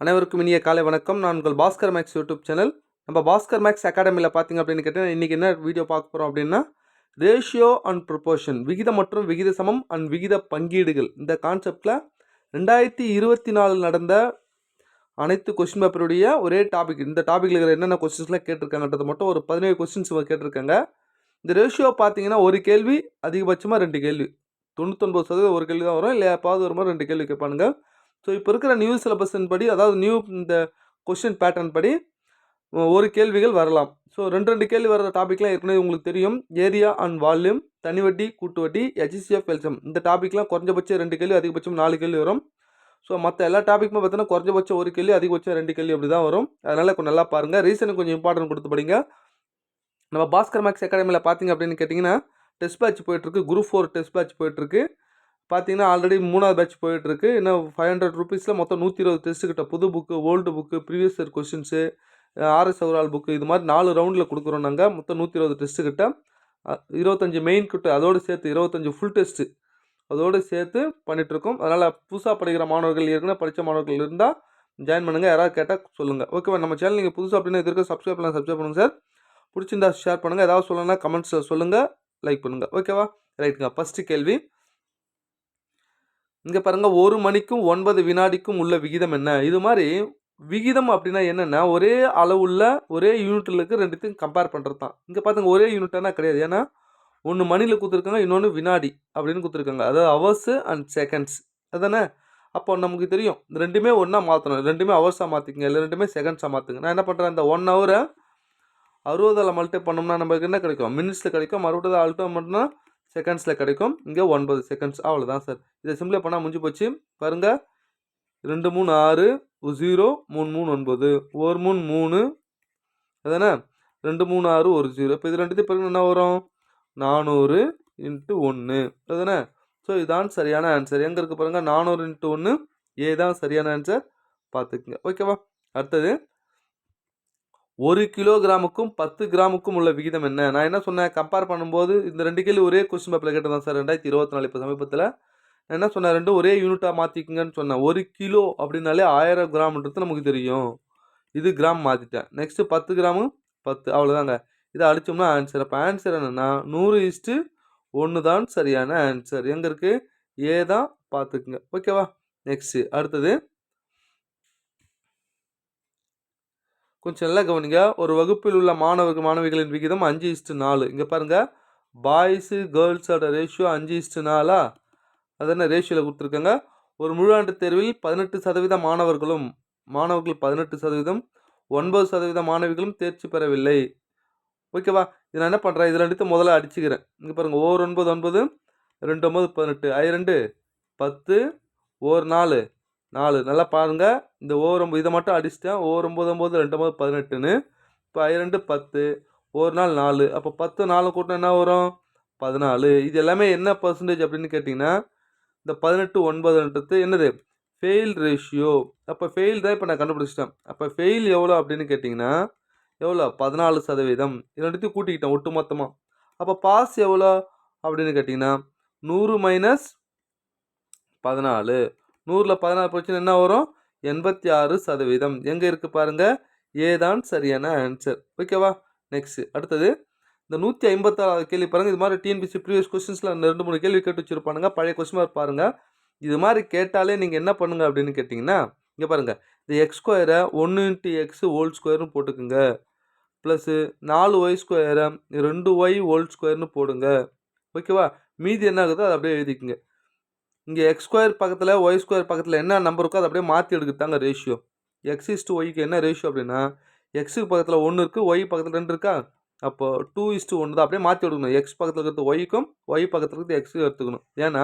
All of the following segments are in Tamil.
அனைவருக்கும் இனிய காலை வணக்கம். நான் உங்கள் பாஸ்கர் மேக்ஸ் யூடியூப் சேனல். நம்ம பாஸ்கர் மேக்ஸ் அகாடமியில் பார்த்தீங்க அப்படின்னு கேட்டால் இன்றைக்கி என்ன வீடியோ பார்க்க போகிறோம் அப்படின்னா, ரேஷியோ அண்ட் ப்ரொபோர்ஷன், விகிதம் மற்றும் விகித சமம் அண்ட் விகித பங்கீடுகள், இந்த கான்செப்டில் 2024 நடந்த அனைத்து கொஸ்டின் பேப்பருடைய ஒரே டாபிக். இந்த டாப்பிக்கில் இருக்கிற என்னென்ன கொஸ்டின்ஸ்லாம் கேட்டிருக்காங்கன்றது மட்டும் ஒரு 17 கொஸ்டின்ஸ் கேட்டிருக்காங்க. இந்த ரேஷியோ பார்த்தீங்கன்னா ஒரு கேள்வி அதிகபட்சமாக 2 கேள்வி, 99% ஒரு கேள்வி தான் வரும், இல்லை எப்பாவது ஒரு மாதிரி 2 கேள்வி கேட்பானுங்க. ஸோ இப்போ இருக்கிற நியூ சிலபஸின் படி, அதாவது நியூ இந்த கொஸ்டின் பேட்டர்ன் படி ஒரு கேள்விகள் வரலாம். ஸோ 2 கேள்வி வர டாப்பிக்லாம் ஏற்கனவே உங்களுக்கு தெரியும். ஏரியா அண்ட் வால்யூம், தனி வட்டி கூட்டு வட்டி, HCF எல்சிஎம், இந்த டாப்பிக்லாம் குறைஞ்சபட்சம் 2 கேள்வி அதிகபட்சம் 4 கேள்வி வரும். ஸோ மற்ற எல்லா டாப்பிக்குமே பார்த்தீங்கன்னா குறைஞ்சபட்சம் ஒரு கேள்வி அதிகபட்சம் 2 கேள்வி அப்படி தான் வரும். அதனால் கொஞ்சம் நல்லா பாருங்கள், ரீசனுக்கு கொஞ்சம் இம்பார்ட்டன்ட் கொடுத்து படிங்க. நம்ம பாஸ்கர் மேக்ஸ் அகாடமியில் பார்த்தீங்க அப்படின்னு கேட்டிங்கன்னா டெஸ்ட் பேட்ச் போயிட்டுருக்கு. குரூப் 4 டெஸ்ட் பேட்ச் போயிட்டுருக்கு. பார்த்தீங்கன்னா ஆல்ரெடி 3வது பேட்ச் போயிட்டுருக்கு. இன்னும் 500 ருபீஸில் மொத்தம் 120 டெஸ்ட்டு கிட்ட, புது book, old book, previous year questions, RS overall book, இது மாதிரி 4 ரவுண்டில் கொடுக்குறோம் நாங்கள். மொத்தம் 120 டெஸ்ட்டு கிட்ட, 25 மெயின் கிட்ட, அதோடு சேர்த்து 25 ஃபுல் டெஸ்ட்டு அதோடு சேர்த்து பண்ணிகிட்ருக்கோம். அதனால் புதுசாக படிக்கிற மாணவர்கள், ஏற்கனவே படித்த மாணவர்கள் இருந்தால் ஜாயின் பண்ணுங்கள். யாராவது கேட்டால் சொல்லுங்கள். ஓகேவா? நம்ம சேனல் நீங்கள் புதுசாக அப்படின்னா இது இருக்க சப்ஸ்கிரைப் பண்ணுங்கள் சார். பிடிச்சிருந்தா ஷேர் பண்ணுங்கள். ஏதாவது சொல்லணும்னா கமெண்ட்ஸில் சொல்லுங்கள், லைக் பண்ணுங்கள். ஓகேவா? ரைட்டுங்க. ஃபஸ்ட்டு கேள்வி இங்கே பாருங்கள், 1 மணிக்கும் 9 வினாடிக்கும் உள்ள விகிதம் என்ன? இது மாதிரி விகிதம் அப்படின்னா என்னென்னா, ஒரே அளவுள்ள ஒரே யூனிட்டில் இருக்க ரெண்டுத்தையும் கம்பேர் பண்ணுறது தான். இங்கே பார்த்துங்க, ஒரே யூனிட்டானா கிடையாது. ஏன்னா ஒன்று மணியில் கொடுத்துருக்காங்க, இன்னொன்று வினாடி அப்படின்னு கொடுத்துருக்காங்க. அதாவது ஹவர்ஸு அண்ட் செகண்ட்ஸ், அதுதானே? அப்போ நமக்கு தெரியும் இந்த ரெண்டுமே ஒன்றா மாற்றணும். ரெண்டுமே ஹவர்ஸாக மாற்றிக்கங்க, இல்லை ரெண்டுமே செகண்ட்ஸாக மாற்றுங்க. நான் என்ன பண்ணுறேன், இந்த 1 ஹவரை 60ஆல் மல்டிப்ளை பண்ணோம்னா நமக்கு என்ன கிடைக்கும்? மினிட்ஸில் கிடைக்கும். 60 அல்ட்டா மட்டும்னா செகண்ட்ஸில் கிடைக்கும். இங்கே 9 செகண்ட்ஸ், அவ்வளோதான் சார். இதை சிம்பிளை பண்ணால் முடிஞ்சு போச்சு. பாருங்கள், 2 3 6, 0 3 3 9, 1 3 3, அதானே? 2 3 6 1 0. இப்போ இது ரெண்டுத்தையும் பிறகு என்ன வரும்? 400 × 1, அதுதானே? ஸோ இதுதான் சரியான ஆன்சர். எங்கே இருக்குது பாருங்கள், 400 × 1, ஏ தான் சரியான ஆன்சர். பார்த்துக்குங்க. ஓகேவா? அடுத்தது, 1 கிலோகிராமுக்கும் 10 கிராமுக்கும் உள்ள விகிதம் என்ன? நான் என்ன சொன்னேன், கம்பேர் பண்ணும்போது இந்த 2 கேள்வி ஒரே கொஸ்டின் பேப்பரில் கேட்டதான் சார் 2024. இப்போ சமீபத்தில் நான் என்ன சொன்னேன், ரெண்டும் ஒரே யூனிட்டாக மாற்றிக்குங்கன்னு சொன்னேன். 1 கிலோ அப்படின்னாலே 1000 கிராம்ன்றது நமக்கு தெரியும். இது கிராம் மாற்றிட்டேன். நெக்ஸ்ட்டு 10 கிராமு 10, அவ்வளோதாங்க. இதை அடித்தோம்னா ஆன்சர். அப்போ ஆன்சர் என்னென்னா 100:1 தான் சரியான ஆன்சர். எங்கே இருக்குது? ஏ தான், பார்த்துக்குங்க. ஓகேவா? நெக்ஸ்ட்டு அடுத்தது கொஞ்சம் நல்லா கவனிங்க. ஒரு வகுப்பில் உள்ள மாணவிகளின் விகிதம் 5:4. இங்கே பாருங்கள், பாய்ஸு கேர்ள்ஸோட ரேஷியோ 5:4. அதென்ன ரேஷியோவில் கொடுத்துருக்காங்க. ஒரு முழு ஆண்டு தேர்வில் 18% மாணவர்கள் 18%, 9% மாணவிகளும் தேர்ச்சி பெறவில்லை. ஓகேவா? இது நான் என்ன பண்ணுறேன், இது ரெண்டுத்தையும் முதல்ல அடிச்சுக்கிறேன். இங்கே பாருங்கள், ஓர் 9 9, 2 9 18, 2 10, ஓர் 4 4. நல்லா பாருங்கள், இந்த ஓர் 9 இதை மட்டும் அடிச்சிட்டேன். ஓர் 9 9, 2 9 18ன்னு. இப்போ 2 10, ஒரு நாள் 4. அப்போ 10 4 கூட்டினா என்ன வரும்? 14. இது எல்லாமே என்ன பர்சன்டேஜ் அப்படின்னு கேட்டிங்கன்னா, இந்த 18 9ன்றது என்னது? Fail ratio. அப்போ ஃபெயில் தான் இப்போ நான் கண்டுபிடிச்சிட்டேன். அப்போ ஃபெயில் எவ்வளோ அப்படின்னு கேட்டிங்கன்னா எவ்வளோ? 14%. இது ரெண்டுத்தையும் கூட்டிக்கிட்டேன் ஒட்டு மொத்தமாக. அப்போ பாஸ் எவ்வளோ அப்படின்னு கேட்டிங்கன்னா 100 - 14. 100ல் 14 போச்சுன்னா என்ன வரும்? 86%. எங்கே இருக்குது பாருங்கள், ஏ தான் சரியான ஆன்சர். ஓகேவா? நெக்ஸ்ட்டு அடுத்தது, இந்த 156 கேள்வி பாருங்கள். இது மாதிரி டிஎன்பிசி ப்ரீவியஸ் கொஸ்டின்ஸில் 2 3 கேள்வி கேட்டு வச்சுருப்பானுங்க. பழைய கொஸ்டின் மார்க் பாருங்கள். இது மாதிரி கேட்டாலே நீங்கள் என்ன பண்ணுங்கள் அப்படின்னு கேட்டிங்கன்னா, இங்கே பாருங்கள், இந்த x² 1 × x² போட்டுக்குங்க. ப்ளஸ்ஸு 4y² 2y² போடுங்க. ஓகேவா? மீதி என்ன ஆகுதோ அதை அப்படியே எழுதிக்குங்க. இங்கே x² பக்கத்தில் y² பக்கத்தில் என்ன நம்பர் இருக்கோ அதை அப்படியே மாற்றி எடுக்குதாங்க ரேஷியோ. x:yக்கு என்ன ரேஷியோ அப்படின்னா, எக்ஸுக்கு பக்கத்தில் 1 இருக்குது, ஒய் பக்கத்தில் 2 இருக்கா? அப்போ 2:1 தான். அப்படியே மாற்றி எடுக்கணும். எக்ஸ் பக்கத்தில் இருக்கிறது ஒய்க்கும், ஒய் பக்கத்தில் இருக்கிறது எக்ஸுக்கும் எடுத்துக்கணும். ஏன்னா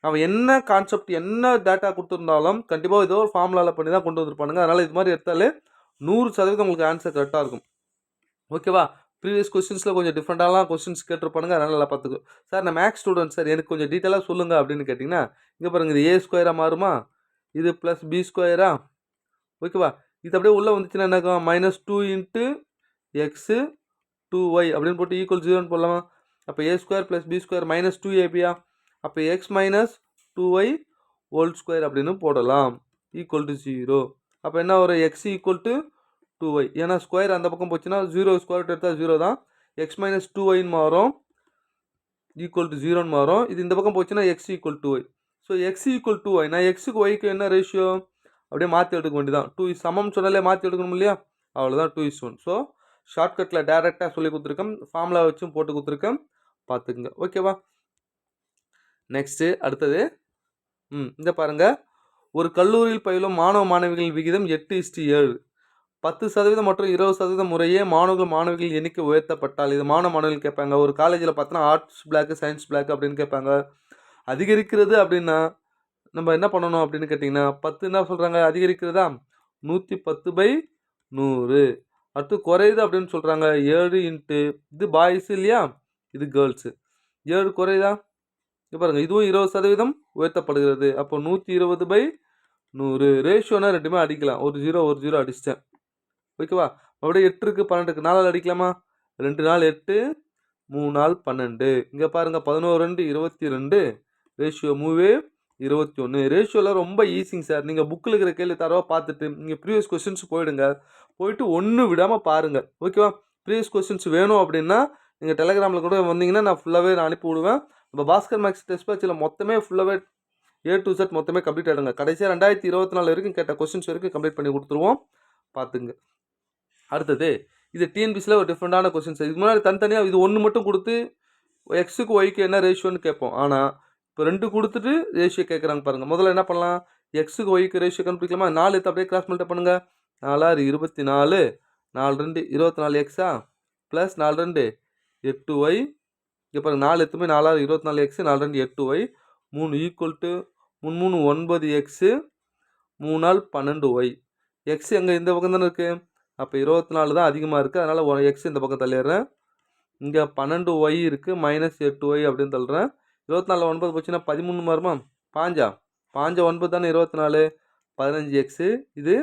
அவன் என்ன கான்செப்ட், என்ன டேட்டா கொடுத்துருந்தாலும் கண்டிப்பாக ஏதோ ஒரு ஃபார்முலாவில் பண்ணி தான் கொண்டு வந்துருப்பானுங்க. அதனால் இது மாதிரி எடுத்தாலே 100% உங்களுக்கு ஆன்சர் கரெக்டாக இருக்கும். ஓகேவா? ப்ரீவியஸ் கொஸ்டின்ஸில் கொஞ்சம் டிஃப்ரெண்ட்டாலாம் கொஸ்டின்ஸ் கேட்டிருப்பானுங்க. அதனால் நல்லா பார்த்துக்கோ. சார் நான் மேக்ஸ் ஸ்டூடெண்ட் சார், எனக்கு கொஞ்சம் டீட்டெயிலாக சொல்லுங்கள் அப்படின்னு கேட்டிங்கன்னா, இங்கே பாருங்கள், இது a² மாறுமா? இது ப்ளஸ் b². ஓகேவா? இது அப்படியே உள்ளே வந்துச்சுன்னா என்ன? -2 × x 2y அப்படின்னு போட்டு =0 போடலாமா? அப்போ a² + b² -2ab. அப்போ x - 2y² அப்படின்னு போடலாம், =0. அப்போ என்ன வரும் எக்ஸ் ஈக்குவல் டு 2y. ஏன்னா ஸ்கொயர் அந்த பக்கம் போச்சுன்னா 0 ஸ்கொயர் ரூட் எடுத்தால் 0 தான். எக்ஸ் மைனஸ் 2yன்னு மாறும், ஈக்குவல் டு 0ன்னு மாறும். இது இந்த பக்கம் போச்சுன்னா X equal to y. So X equal to y, நான் எக்ஸுக்கு ஒய்க்கு என்ன ரேஷியோ அப்படியே மாற்றி எடுக்க வேண்டியதான். 2 சமம் சொன்னாலே மாற்றி எடுக்கணும் இல்லையா, அவ்வளோதான் 2:1. ஸோ ஷார்ட்கட்டில் டேரெக்டாக சொல்லி கொடுத்துருக்கேன், ஃபார்முலா வச்சும் போட்டு கொடுத்துருக்கேன், பார்த்துக்குங்க. ஓகேவா? நெக்ஸ்ட்டு அடுத்தது இந்த பாருங்கள், ஒரு கல்லூரியில் பயிலும் மாணவ மாணவிகளின் விகிதம் 8:7. 10% மற்றும் 20% முறையே மாணவர்கள் மாணவிகள் எண்ணிக்கை உயர்த்தப்பட்டால், இது மாணவ மாணவிகள் கேட்பாங்க. ஒரு காலேஜில் பார்த்தோன்னா ஆர்ட்ஸ் பிளாக்கு சயின்ஸ் பிளாக் அப்படின்னு கேட்பாங்க. அதிகரிக்கிறது அப்படின்னா நம்ம என்ன பண்ணணும் அப்படின்னு கேட்டிங்கன்னா 10 என்ன சொல்கிறாங்க அதிகரிக்கிறதா 110/100. அடுத்து குறையுது அப்படின்னு சொல்கிறாங்க 7 இன்ட்டு இது பாய்ஸு இல்லையா, இது கேர்ள்ஸு. 7 குறையுதா, இப்போ பாருங்கள் இதுவும் 20% உயர்த்தப்படுகிறது. அப்போ 120/100. ரேஷியோனா ரெண்டுமே அடிக்கலாம், ஒரு 0 அடிச்சிட்டேன். ஓகேவா? அப்படியே 8 இருக்குது 12 இருக்குது, 4 அடிக்கலாமா? 2 நாள் 8, 3 நாள் 12. இங்கே பாருங்கள் 11 2 22, ரேஷியோ 3 21. ரேஷியோவில் ரொம்ப ஈஸிங்க சார். நீங்கள் புக்கில் இருக்கிற கேள்வி தரவா பார்த்துட்டு நீங்கள் ப்ரீவியஸ் கொஸ்டின்ஸ் போயிடுங்க, போயிட்டு ஒன்று விடாமல் பாருங்கள். ஓகேவா? ப்ரீவியஸ் கொஸ்டின்ஸ் வேணும் அப்படின்னா நீங்கள் டெலகிராமில் கூட வந்தீங்கன்னா நான் ஃபுல்லாகவே நான் அனுப்பி விடுவேன். இப்போ பாஸ்கர் மேக்ஸ் டெஸ்ட் பேட்சில் மொத்தமே ஃபுல்லாகவே A to Z மொத்தமே கம்ப்ளீட் ஆகிடுங்க. கடைசியாக 2024 வரைக்கும் கேட்ட கொஸ்டின்ஸ் வரைக்கும் கம்ப்ளீட் பண்ணி கொடுத்துருவோம், பார்த்துங்க. அடுத்தது இது டிஎன்பிசியில் ஒரு டிஃப்ரெண்டான கொஸ்டின்ஸ். இதுக்கு முன்னாடி தனித்தனியாக இது ஒன்று மட்டும் கொடுத்து எக்ஸுக்கு ஒய்க்கு என்ன ரேஷியோன்னு கேட்போம். ஆனால் இப்போ 2 கொடுத்துட்டு ரேஷியோ கேட்குறாங்க பாருங்கள். முதல்ல என்ன பண்ணலாம், எக்ஸுக்கு ஒய்க்கு ரேஷியோ கண்டுபிடிக்கலாமா? 4 எடுத்து அப்படியே கிராஸ் மல்டிப்ளை பண்ணுங்கள். 4 24, 4 2 24 எக்ஸா, ப்ளஸ் 4 2 8y. இங்கே பாருங்கள் 4 எடுத்துமே 4 24 x, 4 2 8y, 3 equal to 3 3 9 x, 3 12y. X எங்கே இந்த பக்கம் தானே இருக்குது, அப்போ 24 தான் அதிகமாக இருக்குது, அதனால் எக்ஸ் இந்த பக்கம் தள்ளிடுறேன். இங்கே 12y இருக்குது, மைனஸ் 8y அப்படின்னு தள்ளுறேன். 24 9 போச்சுன்னா 13 மாறுமா, 5 9 தானே 24, 15 எக்ஸு, இது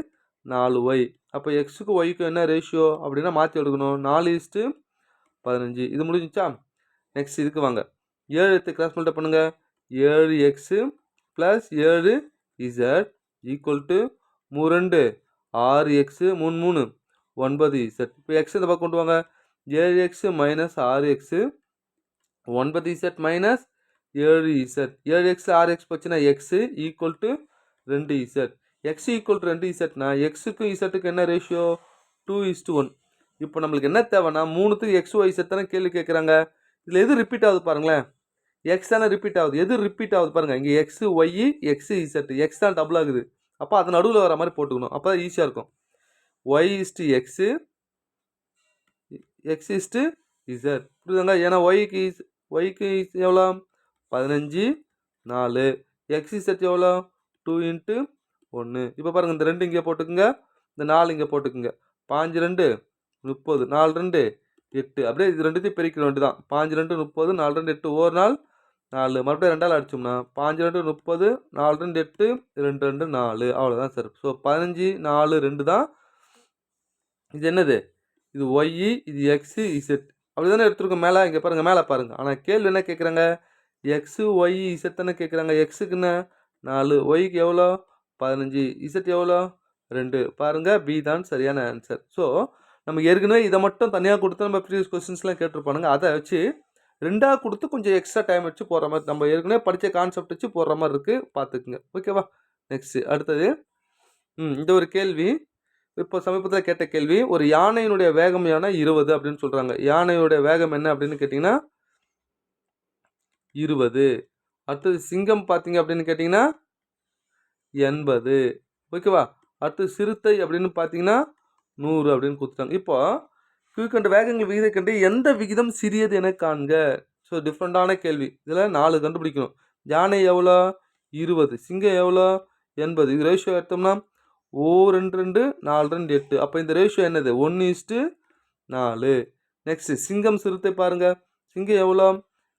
4y. அப்போ எக்ஸுக்கு ஒய்க்கு என்ன ரேஷியோ அப்படின்னா மாற்றி எடுக்கணும், 4:15. இது முடிஞ்சிச்சா? நெக்ஸ்ட் இதுக்கு வாங்க, 7 எடுத்து கிராஸ் மல்டிப்ளை பண்ணுங்கள். 7 x plus 7 z equal to 3 2 6 x, 3 3 9 z. இப்போ எக்ஸ் இந்த பக்கம் கொண்டு வாங்க, 7 x minus 6 x, 9 z minus 7 z. 7 x 6 x போச்சுன்னா x equal to 2 z. X equal to 2 இசட்னா எக்ஸுக்கும் இசட்டுக்கு என்ன ரேஷியோ 2:1. இப்போ நம்மளுக்கு என்ன தேவைன்னா 3த்துக்கு எக்ஸ் ஒய் இசட் தானே கேள்வி கேட்குறாங்க. இதில் எது ரிப்பீட் ஆகுது பாருங்களேன், எக்ஸ் தானே ரிப்பீட் ஆகுது. எது ரிப்பீட் ஆகுது பாருங்கள், இங்கே x y x z, x தான் டபுள் ஆகுது. அப்போ அது நடுவில் வர மாதிரி போட்டுக்கணும், அப்போ தான் ஈஸியாக இருக்கும். Y is to x, x is to z, புரியுதுங்க? ஏன்னா ஒய்க்கு எவ்வளோ 15 4, எக்ஸ் இசட் எவ்வளோ 2 இன்ட்டு 1. இப்போ பாருங்கள் இந்த 2 இங்கே போட்டுக்குங்க, இந்த 4 இங்கே போட்டுக்குங்க. 5 2 30, 4 2 8, அப்படியே இது ரெண்டுத்தையும் பெருக்கிற வேண்டி தான். 5 2 30, 4 2 8, ஒரு நாள் 4, மறுபடியும் 2ஆல் அடிச்சோம்னா 5 2 30, 4 2 8, 2 2 4, அவ்வளோதான் சார். ஸோ 15 4 2 தான். இது என்னது, இது ஒய், இது எக்ஸு இசட், அப்படி தானே எடுத்துருக்கோம் மேலே. இங்கே பாருங்கள் மேலே பாருங்கள். ஆனால் கேள்வி என்ன கேட்குறாங்க, எக்ஸு ஒய் இசட் தானே கேட்குறாங்க. எக்ஸுக்கு என்ன 4, ஒய்க்கு எவ்வளோ 15, இசட் எவ்வளோ 2. பாருங்கள் பி தான் சரியான ஆன்சர். ஸோ நம்ம ஏற்கனவே இதை மட்டும் தனியாக கொடுத்து நம்ம ப்ரீவியஸ் கொஸ்டின்ஸ்லாம் கேட்டிருப்பானுங்க, அதை வச்சு 2ஆக கொடுத்து கொஞ்சம் எக்ஸ்ட்ரா டைம் வச்சு போடுற மாதிரி, நம்ம ஏற்கனவே படித்த கான்செப்ட் வச்சு போடுற மாதிரி இருக்குது, பார்த்துக்குங்க. ஓகேவா? நெக்ஸ்ட்டு அடுத்தது இந்த ஒரு கேள்வி இப்போ சமீபத்தில் கேட்ட கேள்வி. ஒரு யானையினுடைய வேகம் 20 அப்படின்னு சொல்கிறாங்க. யானையுடைய வேகம் என்ன அப்படின்னு கேட்டிங்கன்னா 20. அடுத்தது சிங்கம் பார்த்தீங்க அப்படின்னு கேட்டிங்கன்னா 80. ஓகேவா? அடுத்து சிறுத்தை அப்படின்னு பார்த்தீங்கன்னா 100 அப்படின்னு கொடுத்துட்டாங்க. இப்போ கீழ்கண்ட வேகங்கள் விகிதை கண்டு எந்த விகிதம் சிறியது என காண்க. ஸோ டிஃப்ரெண்டான கேள்வி. இதில் 4 கண்டுபிடிக்கணும். யானை எவ்வளோ 20, சிங்கம் எவ்வளோ 80. இது ரேஷியோ எடுத்தோம்னா 2 2 4 2 8. அப்போ இந்த ரேஷியோ என்னது 1:4. நெக்ஸ்ட்டு சிங்கம் சிறுத்தை பாருங்கள். சிங்கம் எவ்வளோ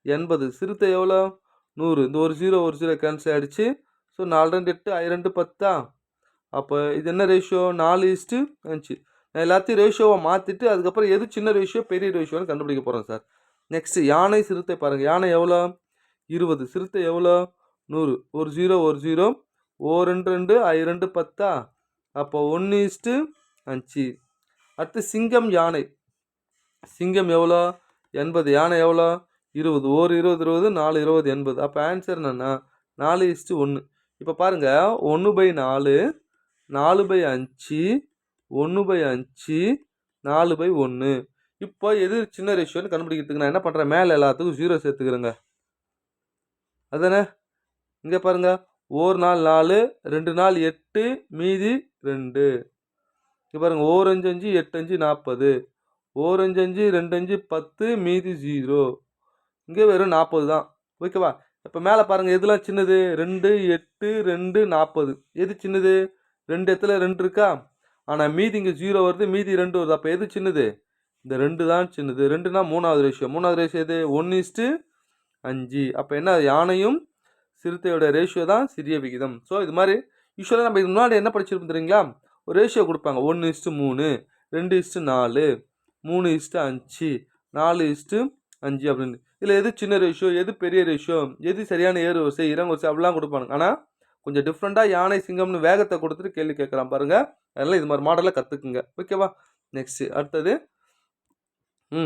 80, சிறுத்தை எவ்வளோ 100. இந்த ஒரு 0 கேன்சல் ஆகிடுச்சு. ஸோ 4 2 8, 2 10. அப்போ இது என்ன ரேஷியோ 4:5. நான் எல்லாத்தையும் ரேஷியோவை மாற்றிட்டு அதுக்கப்புறம் எது சின்ன ரேஷியோ பெரிய ரேஷியோன்னு கண்டுபிடிக்க போகிறேன் சார். நெக்ஸ்ட்டு யானை சிறுத்தை பாருங்கள். யானை எவ்வளோ 20, சிறுத்தை எவ்வளோ 100. ஒரு 0 2 2 2 10. அப்போ 1:5. அடுத்து சிங்கம் யானை. சிங்கம் எவ்வளோ? 80. யானை எவ்வளோ? 20. ஒரு 20 20, 4 20 80. அப்போ ஆன்சர் என்னன்னா 4:1. இப்போ பாருங்கள் 1/4, 4/5, 1/5, 4/1. இப்போ எது சின்ன ரேஷியோன்னு கண்டுபிடிக்கிறதுக்கு நான் என்ன பண்ணுறேன், மேலே எல்லாத்துக்கும் 0 சேர்த்துக்கிறேங்க. அதானே? இங்கே பாருங்க, ஒரு நாள் 4, 2 நாள் 8, மீதி 2. இங்கே பாருங்க, 1 5 5 8 5 40, 1 5 5 2 5 10, மீதி 0. இங்கே வெறும் 40 தான். ஓகேவா? இப்போ மேலே பாருங்கள் எதுலாம் சின்னது? 2 8 2 40. எது சின்னது? 2 இடத்துல 2 இருக்கா? ஆனால் மீதி இங்கே 0 வருது, மீதி 2 வருது. அப்போ எது சின்னது? இந்த 2 தான் சின்னது. 2னா 3வது ரேஷியோ. 3வது ரேஷியோ எது? 1:5. அப்போ என்ன? யானையும் சிறுத்தையோட ரேஷியோ தான் சிறிய விகிதம். ஸோ இது மாதிரி யூஸ்வலாக நம்ம இது முன்னாடி என்ன படிச்சிருப்போம் தெரியுங்களா? ஒரு ரேஷியோ கொடுப்பாங்க. 1:3, 2:4, 3:5, 4:5 அப்படின்னு. இதில் எது சின்ன ரேஷியோ, எது பெரிய ரேஷியோ, எது சரியான ஏறு வரிசை, இறங்கு வரிசை அப்படிலாம் கொடுப்பாங்க. ஆனால் கொஞ்சம் டிஃப்ரெண்ட்டாக யானை சிங்கம்னு வேகத்தை கொடுத்துட்டு கேள்வி கேட்குறான் பாருங்கள். அதனால் இது மாதிரி மாடலில் கற்றுக்குங்க. ஓகேவா? நெக்ஸ்ட்டு அடுத்தது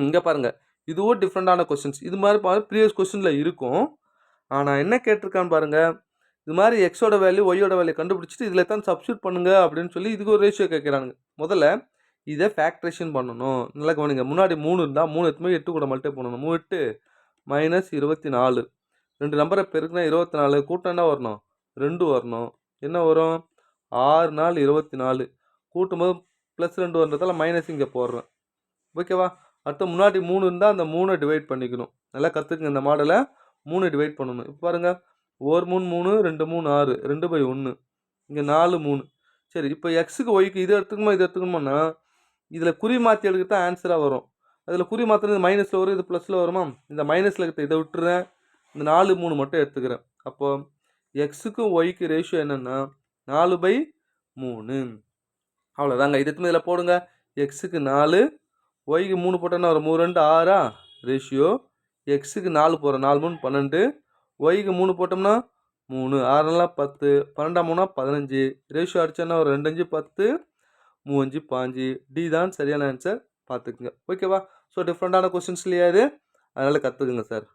இங்கே பாருங்கள், இதுவும் டிஃப்ரெண்ட்டான கொஸ்டின்ஸ். இது மாதிரி ப்ரீவியஸ் கொஸ்டினில் இருக்கும். ஆனால் என்ன கேட்டிருக்கான்னு பாருங்கள், இது மாதிரி எக்ஸோட வேல்யூ ஒய்யோட வேல்யூ கண்டுபிடிச்சிட்டு இதில் தான் சப்ஸ்டியூட் பண்ணுங்க அப்படின்னு சொல்லி இதுக்கு ஒரு ரேஷியோ கேட்குறாங்க. முதல்ல இதை ஃபேக்ட்ரேஷன் பண்ணணும். நல்லா கவனிங்க. முன்னாடி 3 இருந்தால் 3 எடுத்து 8 கூட மல்டிப்ளை பண்ணணும். 3 8 -24. 2 நம்பரை பெருக்குனா 24. கூட்டம் என்ன வரணும்? 2 வரணும். என்ன வரும்? 6 நாள் 24. கூட்டும்போது +2 வரதால மைனஸ் இங்கே போடுறேன். ஓகேவா? அடுத்து முன்னாடி 3 இருந்தால் அந்த 3 டிவைட் பண்ணிக்கணும். நல்லா கற்றுக்குங்க இந்த மாடலை. 3 டிவைட் பண்ணணும். இப்போ பாருங்கள், 1 3 3, 2 3 6, 2/1. இங்கே 4 3. சரி, இப்போ எக்ஸுக்கு ஒய்க்கு இது எடுத்துக்கணுமா இது எடுத்துக்கணுமான்னா இதில் குறி மாற்றி எடுக்கிறது தான் ஆன்சராக வரும். அதில் குறி மாற்றினது மைனஸில் வரும், இது ப்ளஸில் வருமா? இந்த மைனஸில் இருக்கிற இதை விட்டுறேன், இந்த 4 3 மட்டும் எடுத்துக்கிறேன். அப்போது எக்ஸுக்கும் ஒய்க்கு ரேஷியோ என்னென்னா 4/3. அவ்வளோதாங்க. இது எடுத்து இதில் போடுங்க. எக்ஸுக்கு 4, ஒய்க்கு 3 போட்டோன்னா ஒரு 3 2 6 ரேஷியோ. எக்ஸுக்கு 4 போகிறோம், 4 3 12. ஒய்க்கு 3 போட்டோம்னா 3, 6 4 10, 12 3 15. ரேஷியோ அடிச்சோன்னா ஒரு 2 5 10, 3 5 15. டி தான் சரியான ஆன்சர். பார்த்துக்குங்க. ஓகேவா? ஸோ டிஃப்ரெண்ட்டான கொஸ்டின்ஸ் இல்லையா இது? அதனால் கற்றுக்குங்க சார்.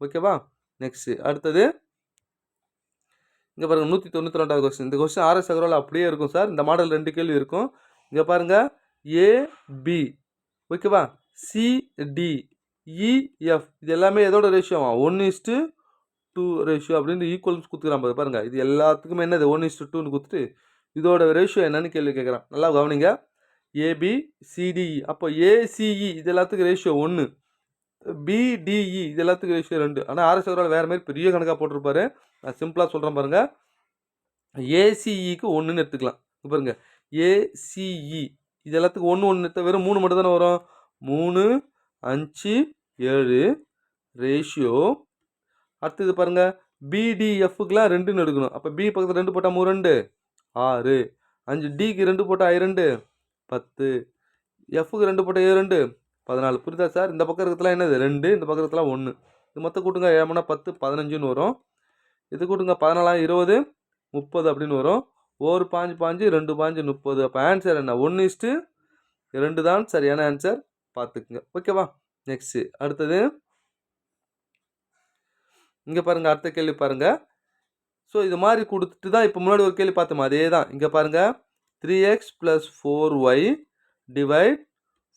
ஓகேவா? நெக்ஸ்ட்டு அடுத்தது இங்கே பாருங்கள், 192வது கொஸ்டின். இந்த கொஸ்டின் ஆர்எஸ் அகர்வால் அப்படியே இருக்கும் சார். இந்த மாடல் 2 கேள்வி இருக்கும். இங்கே பாருங்கள், ஏபி ஓகேவா, சிடி இஎஃப் இது எல்லாமே எதோட ரேஷியோவா? 1:2 ரேஷியோ அப்படின்னு ஈக்குவல்ஸ் கொடுத்துக்கிறான் பாருங்கள். இது எல்லாத்துக்குமே என்னது? 1:2ன்னு கொடுத்துட்டு இதோட ரேஷியோ என்னன்னு கேள்வி கேட்குறான். நல்லா கவனிங்க. ஏபி சிடிஇ, அப்போ ஏசிஇ இது எல்லாத்துக்கும் ரேஷியோ 1, பிடிஇ இது எல்லாத்துக்கும் ரேஷியோ 2. ஆனால் ஆர்எஸ் அகர்வால் வேறு மாதிரி பெரிய கணக்காக போட்டிருப்பாரு. நான் சிம்பிளாக சொல்கிறேன் பாருங்கள். ஏசிஇக்கு 1ன்னு எடுத்துக்கலாம். பாருங்கள், ஏசிஇ இது எல்லாத்துக்கும் 1 1 எடுத்தால் வெறும் 3 மட்டும் தானே வரும். 3 5 7 ரேஷியோ. அடுத்தது பாருங்கள், பிடிஎஃப்க்குலாம் 2ன்னு எடுக்கணும். அப்போ பி பக்கத்தில் 2 போட்டால் 3 2 6, 5 டிக்கு 2 போட்டால் 2 10, எஃப்க்கு 2 போட்டால் 7 2 14. புரியுதா சார்? இந்த பக்கம் இருக்கிறதுலாம் என்னது? 2, இந்த பக்கம் இருக்கிறதுலாம் 1. இது மொத்தம் கூட்டுங்க. 7 10 15ன்னு வரும். இது கூட்டுங்க. 14 20 30 அப்படின்னு வரும். 1 5 5 2 5 30. அப்போ ஆன்சர் என்ன? 1:2 தான் சரியான ஆன்சர். பார்த்துக்குங்க. ஓகேவா? நெக்ஸ்ட்டு அடுத்தது இங்கே பாருங்கள், அடுத்த கேள்வி பாருங்கள். ஸோ இது மாதிரி கொடுத்துட்டு தான் இப்போ முன்னாடி ஒரு கேள்வி பார்த்தோம், அதே தான். இங்கே பாருங்கள், 3x + 4y divide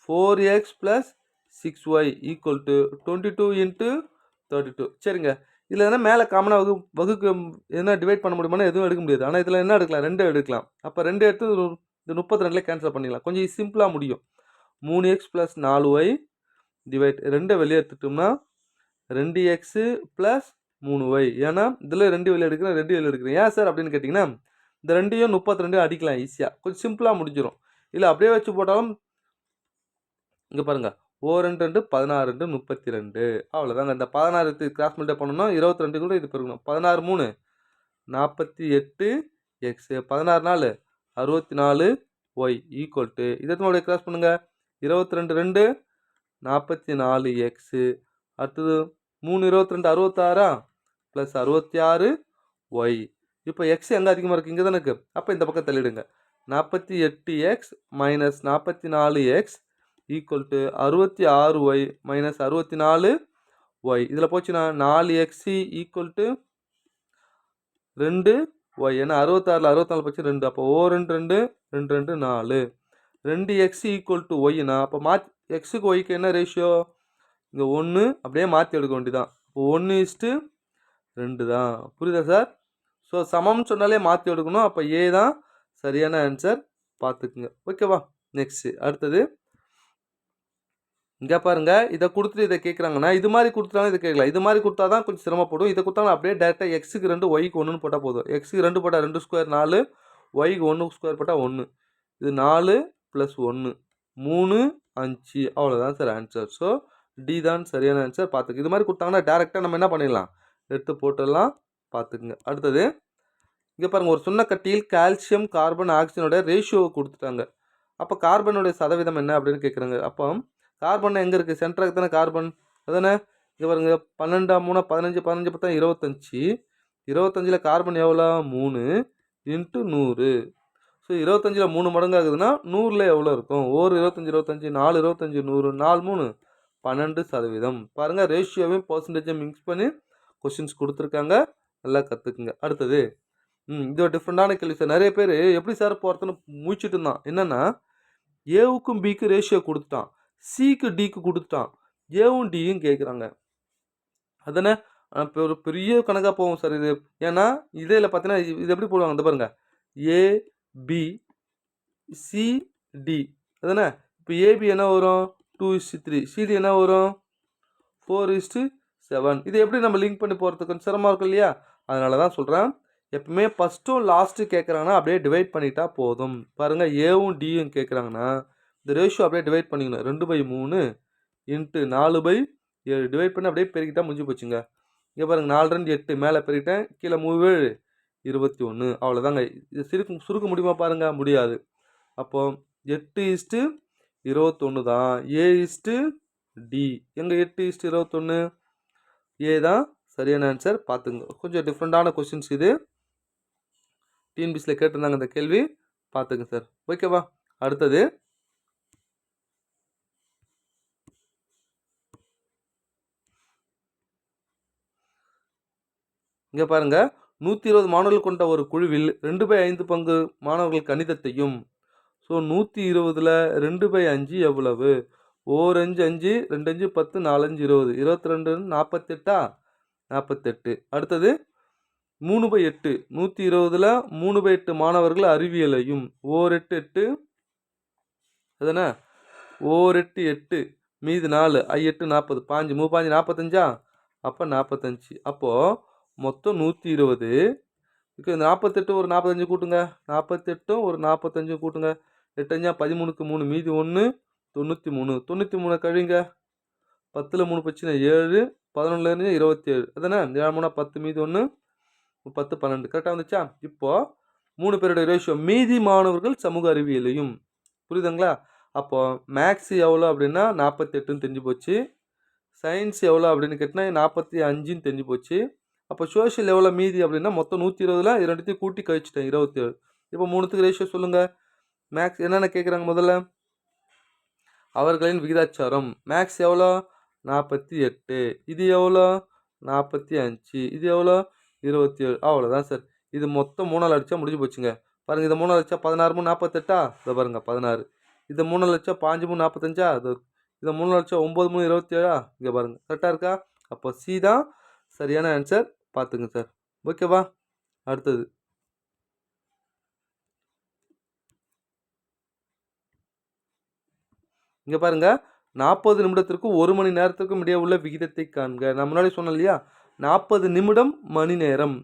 4x + 6y = 22 × 32. சரிங்க. இதில் என்ன மேலே காமனாக வகுக்கு என்ன டிவைட் பண்ண முடியுமானா எதுவும் எடுக்க முடியாது. ஆனால் இதில் என்ன எடுக்கலாம்? 2 எடுக்கலாம். அப்போ 2 எடுத்து இந்த 32ல கேன்சல் பண்ணிக்கலாம். கொஞ்சம் சிம்பிளாக முடியும். 3x + 4y டிவைட் 2 வெளியே எடுத்துட்டோம்னா 2x + 3y. ஏன்னா இதில் 2 வெளியே எடுக்கிறேன், 2 வெளியே எடுக்கிறேன். ஏன் சார் அப்படின்னு கேட்டிங்கன்னா இந்த 2யும் 32 அடிக்கலாம் ஈஸியாக. கொஞ்சம் சிம்பிளாக முடிஞ்சிடும். இல்லை அப்படியே வச்சு போட்டாலும் இங்கே பாருங்கள், 2 2 16 2 32. அவ்வளோதாங்க. இந்த 16 கிராஸ் மல்டிப்ளை பண்ணணும்னா 22 கூட இது பெருக்கணும். 16 3 48 x, 16 4 64 y = இதை கிராஸ் பண்ணுங்க. 22 2 44 x. அடுத்தது 3 22 66 + 66 y. இப்போ எக்ஸ் எங்கே அதிகமாக இருக்குது? இங்கே தானே இருக்குது. அப்போ இந்த பக்கம் தள்ளிடுங்க. 48x minus 44x equal to 66y minus 64y. இதில் போச்சுன்னா 4x ஈக்குவல் டு 2y. ஏன்னா 66ல் 64 போச்சு 2. அப்போ ஓ 2 2 2 2 4. 2x ஈக்குவல் டு ஒய்னா அப்போ எக்ஸுக்கு ஒய்க்கு என்ன ரேஷியோ? இங்கே 1 அப்படியே மாற்றி எடுக்க வேண்டியதான். இப்போ 1:2 தான். புரியுதா சார்? ஸோ சமம்னு சொன்னாலே மாற்றி எடுக்கணும். அப்போ ஏ தான் சரியான ஆன்சர், பார்த்துக்குங்க. ஓகேவா? நெக்ஸ்ட்டு அடுத்தது இங்கே பாருங்க, இதை கொடுத்துட்டு இதை கேட்குறாங்கன்னா இது மாதிரி கொடுத்துட்டாலும் இதை கேட்கலாம். இது மாதிரி கொடுத்தா தான் கொஞ்சம் சிரமப்படும். இதை கொடுத்தாலும் அப்படியே டேரெக்டாக எக்ஸுக்கு 2 ஒய்க்கு 1ன்னு போட்டால் போதும். எக்ஸுக்கு 2 போட்டால் 2 ஸ்கொயர் 4, ஒய்க்கு 1 ஸ்கொயர் போட்டால் 1. இது 4 + 1 3 5. அவ்வளோதான் சார் ஆன்சர். ஸோ டி தான் சரியான ஆன்சர், பார்த்துக்கு. இது மாதிரி கொடுத்தாங்கன்னா டேரெக்டாக நம்ம என்ன பண்ணிடலாம், எடுத்து போட்டுடலாம். பார்த்துக்குங்க. அடுத்தது இங்கே பாருங்கள், ஒரு சுண்ணக்கட்டியில் கால்சியம் கார்பன் ஆக்சிஜனோட ரேஷியோவை கொடுத்துட்டாங்க. அப்போ கார்பனுடைய சதவீதம் என்ன அப்படின்னு கேட்குறாங்க. அப்போ கார்பன் எங்கே இருக்குது? சென்டருக்கு தானே கார்பன், அதானே? இங்கே பாருங்க, 12 3 15 15 பார்த்தா 25. 25ல் கார்பன் எவ்வளோ? 3 × 100. ஸோ 25ல் 3 மடங்கு ஆகுதுன்னா 100ல் எவ்வளோ இருக்கும்? 25 25 4 25 100 4 3 12%. பாருங்கள், ரேஷியோவையும் பர்சன்டேஜையும் மிக்ஸ் பண்ணி கொஷின்ஸ் கொடுத்துருக்காங்க. நல்லா கற்றுக்குங்க. அடுத்தது இது ஒரு டிஃப்ரெண்டான கேள்வி சார். நிறைய பேர் எப்படி சார் போகிறதுன்னு முடிச்சுட்டு இருந்தான். என்னென்னா, ஏவுக்கும் பிக்கு ரேஷியோ கொடுத்துட்டான், சிக்கு டிக்கு கொடுத்துட்டான், ஏவும் டியும் கேட்குறாங்க. அதானே இப்போ ஒரு பெரிய கணக்காக போகும் சார் இது. ஏன்னா இதில் பார்த்தீங்கன்னா இது எப்படி போடுவாங்க, இந்த பாருங்க, ஏ பி சி டி, அதானே? இப்போ ஏபி என்ன வரும்? 2:3. சிடி என்ன வரும்? 4:7. இதை எப்படி நம்ம லிங்க் பண்ணி போகிறதுக்கு கொஞ்சம் சிரமமாக இருக்கும் இல்லையா? அதனால தான் சொல்கிறேன், எப்பவுமே ஃபஸ்ட்டும் லாஸ்ட்டு கேட்குறாங்கன்னா அப்படியே டிவைட் பண்ணிட்டா போதும். பாருங்கள், ஏவும் டியும் கேட்குறாங்கன்னா இந்த ரேஷியோ அப்படியே டிவைட் பண்ணிக்கணும். 2/3 × 4/7 டிவைட் பண்ணி அப்படியே பெருக்கிட்டா முடிஞ்சு போச்சுங்க. இங்கே பாருங்கள், 4 2 8 மேலே பெருக்கிட்டேன், கீழே 3 7 21. அவ்வளோதாங்க. இது சுருக்க முடியுமா பாருங்கள்? முடியாது. அப்போது 8:21 தான் ஏ டி. எங்கே 8:21? ஏ தான் சரியான ஆன்சர், பார்த்துங்க. கொஞ்சம் டிஃப்ரெண்டான கொஸ்டின்ஸ் இது, டிஎன்பிசியில் கேட்டிருந்தாங்க இந்த கேள்வி, பார்த்துங்க சார். ஓகேவா? அடுத்தது இங்கே பாருங்கள், 120 மாணவர்கள் கொண்ட ஒரு குழுவில் 2/5 பங்கு மாணவர்கள் கணிதத்தையும், ஸோ 120ல் 2/5 எவ்வளவு? 1 5 5 2 5 10 4 5 20 22 48. 48. அடுத்தது 3/8 120ல் 3/8 மாணவர்கள் அறிவியலையும், 1 8 8 அதானே? 1 8 8 மீது 4 8 40 5 3 5 45. அப்போ 45. அப்போது மொத்தம் 120. இப்போ இந்த 48 ஒரு 45 கூட்டுங்க, 48 ஒரு 45 கூட்டுங்க, 8 5 13க்கு 3 மீதி 1 93. 93 கழிங்க, 10ல் 3 போச்சுன்னா 7, 11ல் 27, அதானே? 7 3 10 மீதி 1 10 12. கரெக்டாக வந்துச்சா? இப்போது 3 பேருடைய ரேஷியோ. மீதி மாணவர்கள் சமூக அறிவியலையும், புரியுதுங்களா? அப்போது மேக்ஸ் எவ்வளோ அப்படின்னா 48ன்னு தெரிஞ்சு போச்சு. சயின்ஸ் எவ்வளோ அப்படின்னு கேட்டினா 45ன்னு தெரிஞ்சு போச்சு. அப்போ சோஷியல் எவ்வளோ மீதி அப்படின்னா மொத்தம் 120ல் 2த்தையும் கூட்டி கழிச்சிட்டேன் 27. இப்போ 3த்துக்கு ரேஷியோ சொல்லுங்கள். மேக்ஸ் என்னென்ன கேட்குறாங்க? முதல்ல அவர்களின் விகிதாச்சாரம். மேக்ஸ் எவ்வளோ? 48. இது எவ்வளோ? 45. இது எவ்வளோ? 27. அவ்வளோதான் சார். இது மொத்தம் 3ஆல் அடித்தா முடிஞ்சு போச்சுங்க. பாருங்கள், இதை 3ஆல் அடித்தா 16 3 48. இதை பாருங்கள் 16. இதை 3ஆல் அடித்தா 5 3 45. அது இதை 3ஆல் அடித்தா 9 3 27. இங்கே பாருங்கள், கரெக்டாக இருக்கா? அப்போ சி தான் சரியான ஆன்சர், பார்த்துங்க சார். ஓகேவா? அடுத்தது இங்கே பாருங்கள், 40 நிமிடத்திற்கும் 1 மணி நேரத்திற்கும் இடையே உள்ள விகிதத்தை காண்க. நான் முன்னாடி சொன்னேன் இல்லையா, 40 நிமிடம் மணி நேரம்.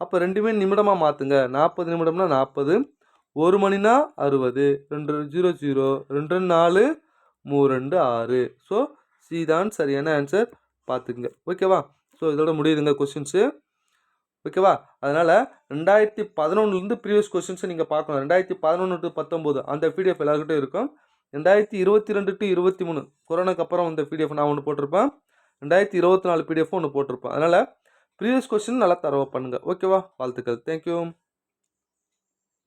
அப்போ ரெண்டுமே நிமிடமாக மாற்றுங்க. 40 நிமிடம்னா 40, 1 மணினா 60, 2 0 0 2 4 3 2 6. ஸோ சி தான் சரியான ஆன்சர், பார்த்துக்குங்க. ஓகேவா? ஸோ இதோட முடியுதுங்க கொஸ்டின்ஸு. ஓகேவா? அதனால் 2011லேருந்து ப்ரீவியஸ் கொஸ்டின்ஸை நீங்கள் பார்க்கணும். 2011 to 19 அந்த பிடிஎஃப் எல்லாருக்கிட்டும் இருக்கும். 2022 to 23 கொரோனாக்கு அப்புறம் இந்த பிடிஎஃப் நான் ஒன்று போட்டிருப்பேன். 2024 பிடிஎஃப் ஒன்று போட்டிருப்பேன். அதனால் ப்ரீவியஸ் கொஸ்டின் நல்லா தரவா பண்ணுங்கள். ஓகேவா? வாழ்த்துக்கள். தேங்க்யூ.